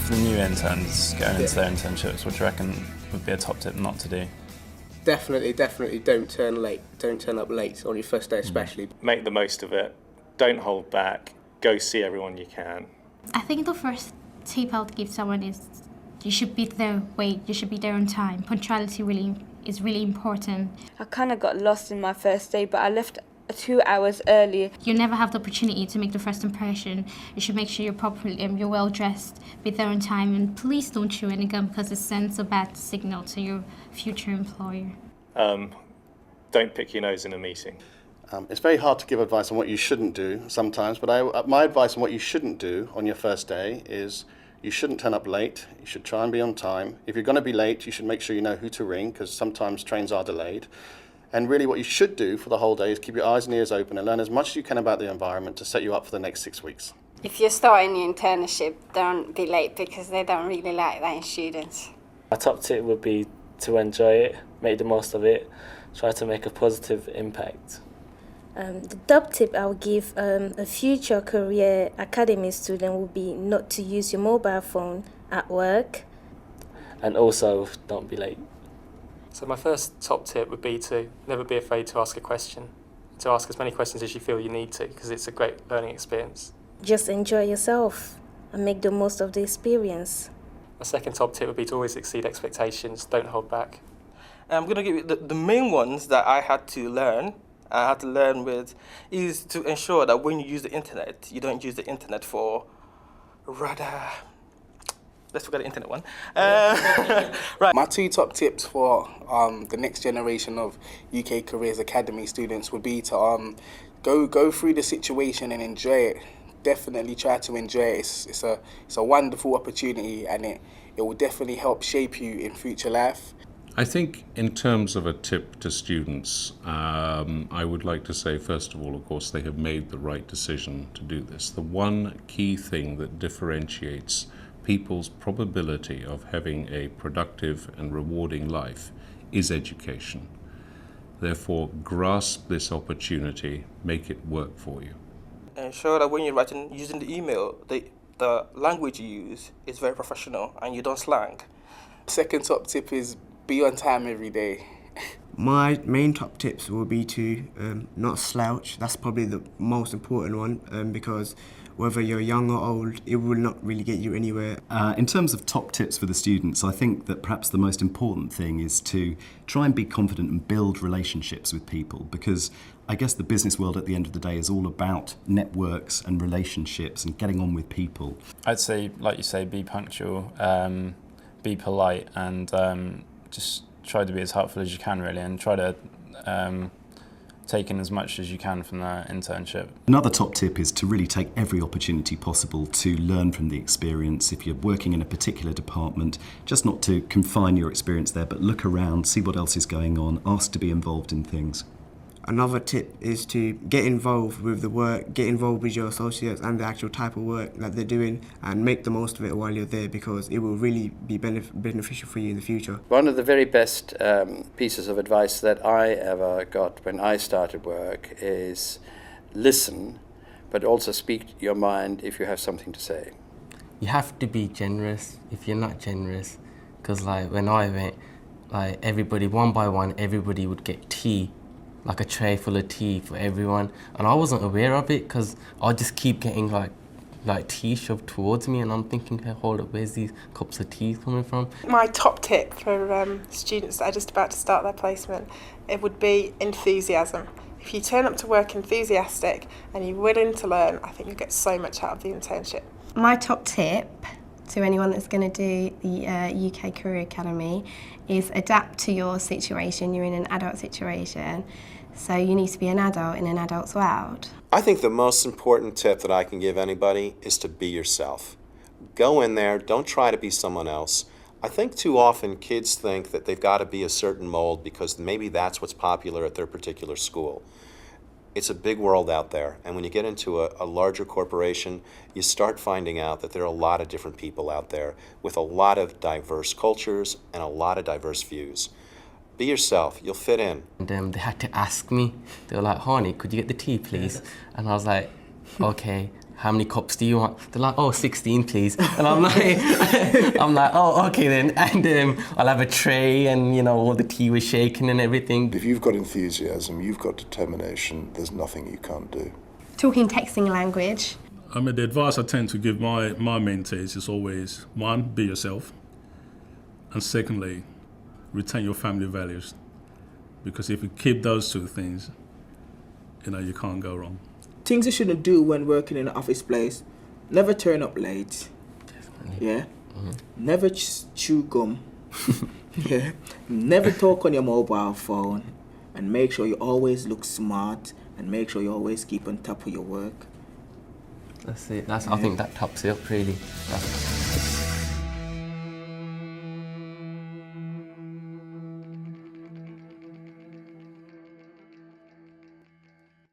For the new interns going into their internships, what do you reckon would be a top tip not to do? Definitely don't turn late. Don't turn up late on your first day especially. Make the most of it. Don't hold back. Go see everyone you can. I think the first tip I would give someone is you should be there you should be there on time. Punctuality is really important. I kind of got lost in my first day, but I left 2 hours early. You never have the opportunity to make the first impression. You should make sure you're well dressed, be there on time, and please don't chew any gum because it sends a bad signal to your future employer. Don't pick your nose in a meeting. It's very hard to give advice on what you shouldn't do sometimes, but my advice on what you shouldn't do on your first day is you shouldn't turn up late. You should try and be on time. If you're going to be late, you should make sure you know who to ring because sometimes trains are delayed. And really what you should do for the whole day is keep your eyes and ears open and learn as much as you can about the environment to set you up for the next 6 weeks. If you're starting your internship, don't be late because they don't really like that in students. My top tip would be to enjoy it, make the most of it, try to make a positive impact. The top tip I would give a future career academy student would be not to use your mobile phone at work. And also, don't be late. So my first top tip would be to never be afraid to ask a question. To ask as many questions as you feel you need to, because it's a great learning experience. Just enjoy yourself and make the most of the experience. My second top tip would be to always exceed expectations. Don't hold back. I'm going to give you the main ones that I had to learn with is to ensure that when you use the internet, you don't use the internet for let's forget the internet one. Right. My two top tips for the next generation of UK Careers Academy students would be to go through the situation and enjoy it. Definitely try to enjoy it. It's a wonderful opportunity and it will definitely help shape you in future life. I think in terms of a tip to students, I would like to say, first of all, of course, they have made the right decision to do this. The one key thing that differentiates people's probability of having a productive and rewarding life is education. Therefore, grasp this opportunity, make it work for you. Ensure that when you're using the email, the language you use is very professional and you don't slang. Second top tip is be on time every day. My main top tips will be to not slouch. That's probably the most important one because whether you're young or old, it will not really get you anywhere. In terms of top tips for the students, I think that perhaps the most important thing is to try and be confident and build relationships with people because I guess the business world at the end of the day is all about networks and relationships and getting on with people. I'd say, like you say, be punctual, be polite and just try to be as helpful as you can really and try to take in as much as you can from the internship. Another top tip is to really take every opportunity possible to learn from the experience. If you're working in a particular department, just not to confine your experience there, but look around, see what else is going on, ask to be involved in things. Another tip is to get involved with the work, get involved with your associates and the actual type of work that they're doing and make the most of it while you're there because it will really be beneficial for you in the future. One of the very best pieces of advice that I ever got when I started work is listen, but also speak your mind if you have something to say. You have to be generous if you're not generous, because like when I went, like everybody, one by one, everybody would get tea. Like a tray full of tea for everyone, and I wasn't aware of it because I just keep getting like tea shoved towards me, and I'm thinking, hey, hold up, where's these cups of tea coming from? My top tip for students that are just about to start their placement, it would be enthusiasm. If you turn up to work enthusiastic and you're willing to learn, I think you'll get so much out of the internship. My top tip to anyone that's going to do the UK Career Academy is adapt to your situation. You're in an adult situation, so you need to be an adult in an adult's world. I think the most important tip that I can give anybody is to be yourself. Go in there, don't try to be someone else. I think too often kids think that they've got to be a certain mold because maybe that's what's popular at their particular school. It's a big world out there, and when you get into a larger corporation, you start finding out that there are a lot of different people out there with a lot of diverse cultures and a lot of diverse views. Be yourself, you'll fit in. And they had to ask me, they were like, honey, could you get the tea, please? And I was like, okay. how many cups do you want? They're like, oh, 16 please. And I'm like, oh, okay then. And I'll have a tray and, you know, all the tea was shaking and everything. If you've got enthusiasm, you've got determination, there's nothing you can't do. Talking texting language. I mean, the advice I tend to give my mentees is always, one, be yourself. And secondly, retain your family values. Because if you keep those two things, you know, you can't go wrong. Things you shouldn't do when working in an office place: never turn up late. Definitely. Yeah. Never chew gum. Yeah. Never talk on your mobile phone, and make sure you always look smart, and make sure you always keep on top of your work. That's it. I think that tops it up really.